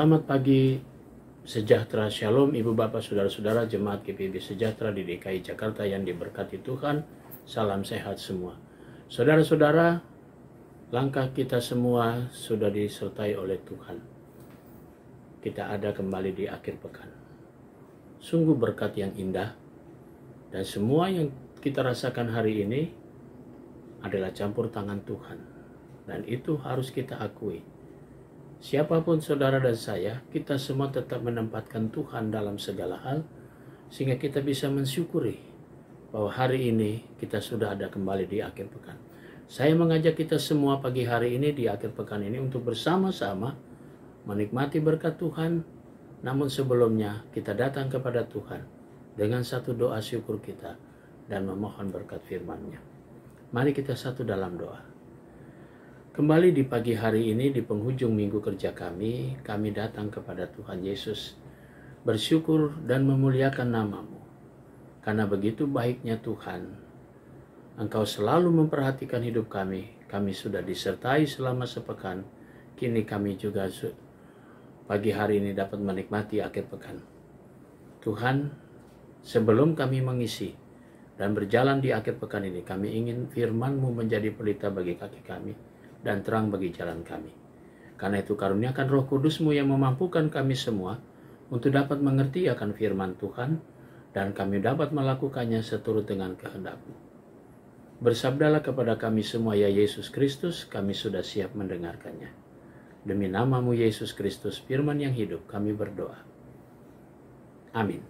Selamat pagi, sejahtera, shalom Ibu Bapak Saudara-saudara Jemaat GPIB Sejahtera di DKI Jakarta yang diberkati Tuhan. Salam sehat semua. Saudara-saudara, langkah kita semua sudah disertai oleh Tuhan. Kita ada kembali di akhir pekan. Sungguh berkat yang indah, dan semua yang kita rasakan hari ini adalah campur tangan Tuhan. Dan itu harus kita akui. Siapapun saudara dan saya, kita semua tetap menempatkan Tuhan dalam segala hal, sehingga kita bisa mensyukuri bahwa hari ini kita sudah ada kembali di akhir pekan. Saya mengajak kita semua pagi hari ini di akhir pekan ini untuk bersama-sama menikmati berkat Tuhan. Namun sebelumnya kita datang kepada Tuhan dengan satu doa syukur kita dan memohon berkat firman-Nya. Mari kita satu dalam doa. Kembali di pagi hari ini di penghujung minggu kerja kami datang kepada Tuhan Yesus, bersyukur dan memuliakan nama-Mu. Karena begitu baiknya Tuhan, Engkau selalu memperhatikan hidup kami sudah disertai selama sepekan, kini kami juga pagi hari ini dapat menikmati akhir pekan. Tuhan, sebelum kami mengisi dan berjalan di akhir pekan ini, kami ingin firman-Mu menjadi pelita bagi kaki kami dan terang bagi jalan kami. Karena itu karuniakan Roh Kudus-Mu yang memampukan kami semua untuk dapat mengerti akan firman Tuhan, dan kami dapat melakukannya seturut dengan kehendak-Mu. Bersabdalah kepada kami semua, ya Yesus Kristus, kami sudah siap mendengarkannya. Demi nama-Mu Yesus Kristus, firman yang hidup, kami berdoa. Amin.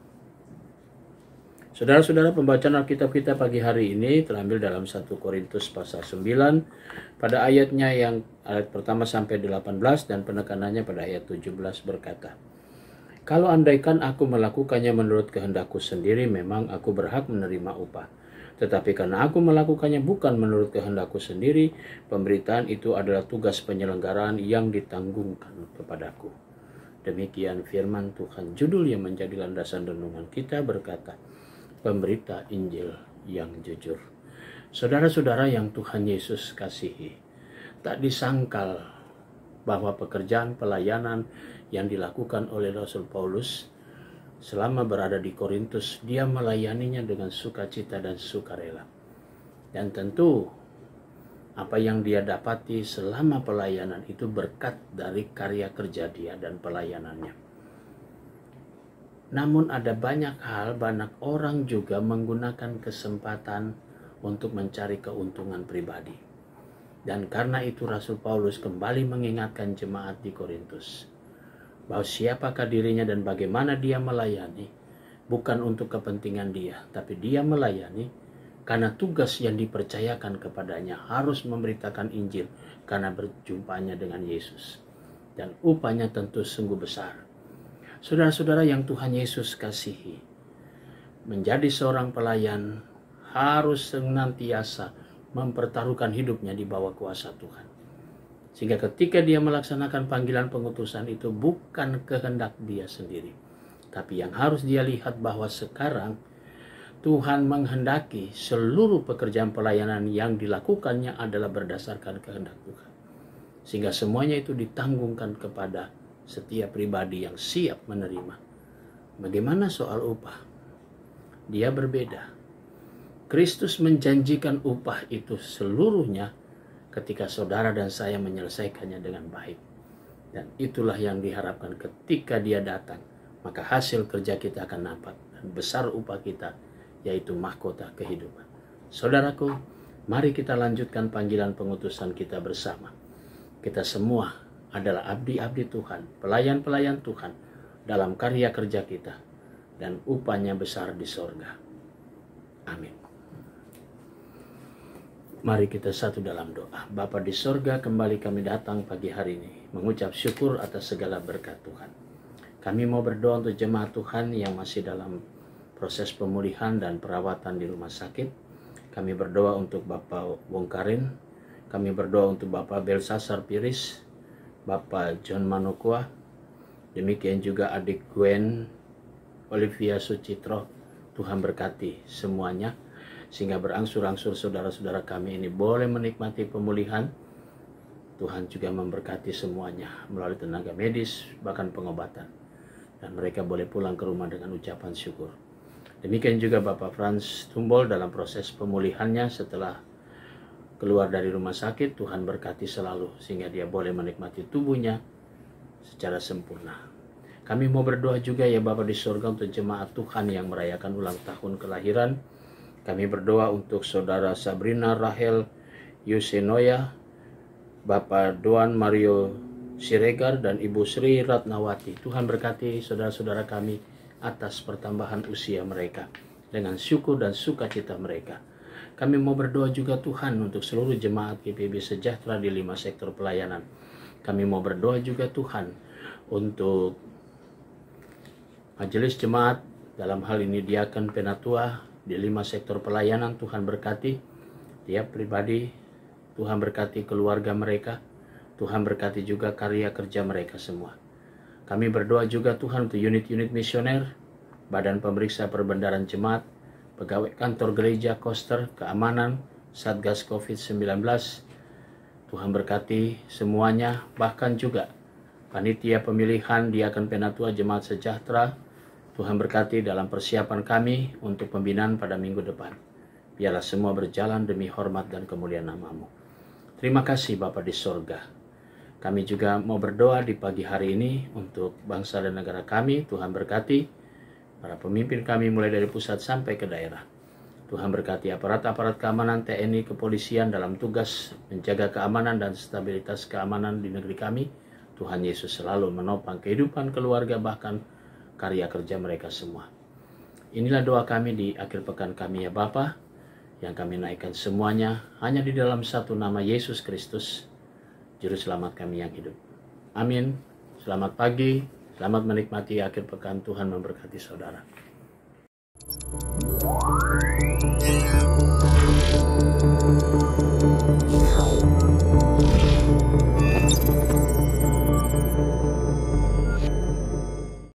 Saudara-saudara, pembacaan Alkitab kita pagi hari ini terambil dalam 1 Korintus pasal 9 pada ayatnya yang ayat pertama sampai 18 dan penekanannya pada ayat 17 berkata, "Kalau andaikan aku melakukannya menurut kehendakku sendiri, memang aku berhak menerima upah. Tetapi karena aku melakukannya bukan menurut kehendakku sendiri, pemberitaan itu adalah tugas penyelenggaraan yang ditanggungkan kepadaku." Demikian firman Tuhan. Judul yang menjadi landasan renungan kita berkata, Pemberita Injil yang jujur. Saudara-saudara yang Tuhan Yesus kasihi, tak disangkal bahwa pekerjaan pelayanan yang dilakukan oleh Rasul Paulus selama berada di Korintus, dia melayaninya dengan sukacita dan sukarela. Dan tentu apa yang dia dapati selama pelayanan itu berkat dari karya kerja dia dan pelayanannya. Namun ada banyak orang juga menggunakan kesempatan untuk mencari keuntungan pribadi. Dan karena itu Rasul Paulus kembali mengingatkan jemaat di Korintus bahwa siapakah dirinya dan bagaimana dia melayani, bukan untuk kepentingan dia, tapi dia melayani karena tugas yang dipercayakan kepadanya harus memberitakan Injil karena berjumpanya dengan Yesus. Dan upahnya tentu sungguh besar. Saudara-saudara yang Tuhan Yesus kasihi, menjadi seorang pelayan harus senantiasa mempertaruhkan hidupnya di bawah kuasa Tuhan. Sehingga ketika dia melaksanakan panggilan pengutusan itu bukan kehendak dia sendiri, tapi yang harus dia lihat bahwa sekarang Tuhan menghendaki seluruh pekerjaan pelayanan yang dilakukannya adalah berdasarkan kehendak Tuhan. Sehingga semuanya itu ditanggungkan kepada setiap pribadi yang siap menerima. Bagaimana soal upah? Dia berbeda. Kristus menjanjikan upah itu seluruhnya ketika saudara dan saya menyelesaikannya dengan baik. Dan itulah yang diharapkan ketika dia datang, maka hasil kerja kita akan nampak dan besar upah kita, yaitu mahkota kehidupan. Saudaraku, mari kita lanjutkan panggilan pengutusan kita bersama. Kita semua adalah abdi-abdi Tuhan, pelayan-pelayan Tuhan dalam karya kerja kita, dan upahnya besar di sorga. Amin. Mari kita satu dalam doa. Bapa di sorga, kembali kami datang pagi hari ini mengucap syukur atas segala berkat Tuhan. Kami mau berdoa untuk jemaat Tuhan yang masih dalam proses pemulihan dan perawatan di rumah sakit. Kami berdoa untuk Bapak Wong Karin, kami berdoa untuk Bapak Belsasar Piris, Bapak John Manukwa, demikian juga adik Gwen Olivia Sucitro. Tuhan berkati semuanya sehingga berangsur-angsur saudara-saudara kami ini boleh menikmati pemulihan Tuhan juga memberkati semuanya melalui tenaga medis, bahkan pengobatan. Dan mereka boleh pulang ke rumah dengan ucapan syukur. Demikian juga Bapak Frans Tumbol dalam proses pemulihannya setelah keluar dari rumah sakit. Tuhan berkati selalu sehingga dia boleh menikmati tubuhnya secara sempurna. Kami mau berdoa juga ya Bapa di surga untuk jemaat Tuhan yang merayakan ulang tahun kelahiran. Kami berdoa untuk Saudara Sabrina Rahel Yusenoya, Bapak Doan Mario Siregar, dan Ibu Sri Ratnawati. Tuhan berkati saudara-saudara kami atas pertambahan usia mereka dengan syukur dan sukacita mereka. Kami mau berdoa juga Tuhan untuk seluruh jemaat GPIB Sejahtera di 5 sektor pelayanan. Kami mau berdoa juga Tuhan untuk majelis jemaat, dalam hal ini diaken penatua di 5 sektor pelayanan. Tuhan berkati tiap pribadi, Tuhan berkati keluarga mereka, Tuhan berkati juga karya kerja mereka semua. Kami berdoa juga Tuhan untuk unit-unit misioner, badan pemeriksa perbendaharaan jemaat, pegawai kantor gereja, koster, keamanan, Satgas COVID-19. Tuhan berkati semuanya, bahkan juga panitia pemilihan diaken penatua jemaat sejahtera. Tuhan berkati dalam persiapan kami untuk pembinaan pada minggu depan. Biarlah semua berjalan demi hormat dan kemuliaan nama-Mu. Terima kasih Bapa di sorga. Kami juga mau berdoa di pagi hari ini untuk bangsa dan negara kami. Tuhan berkati para pemimpin kami mulai dari pusat sampai ke daerah. Tuhan berkati aparat-aparat keamanan TNI, kepolisian dalam tugas menjaga keamanan dan stabilitas keamanan di negeri kami. Tuhan Yesus selalu menopang kehidupan keluarga, bahkan karya kerja mereka semua. Inilah doa kami di akhir pekan kami ya Bapa, yang kami naikkan semuanya hanya di dalam satu nama Yesus Kristus, Juru Selamat kami yang hidup. Amin. Selamat pagi, selamat menikmati akhir pekan. Tuhan memberkati saudara.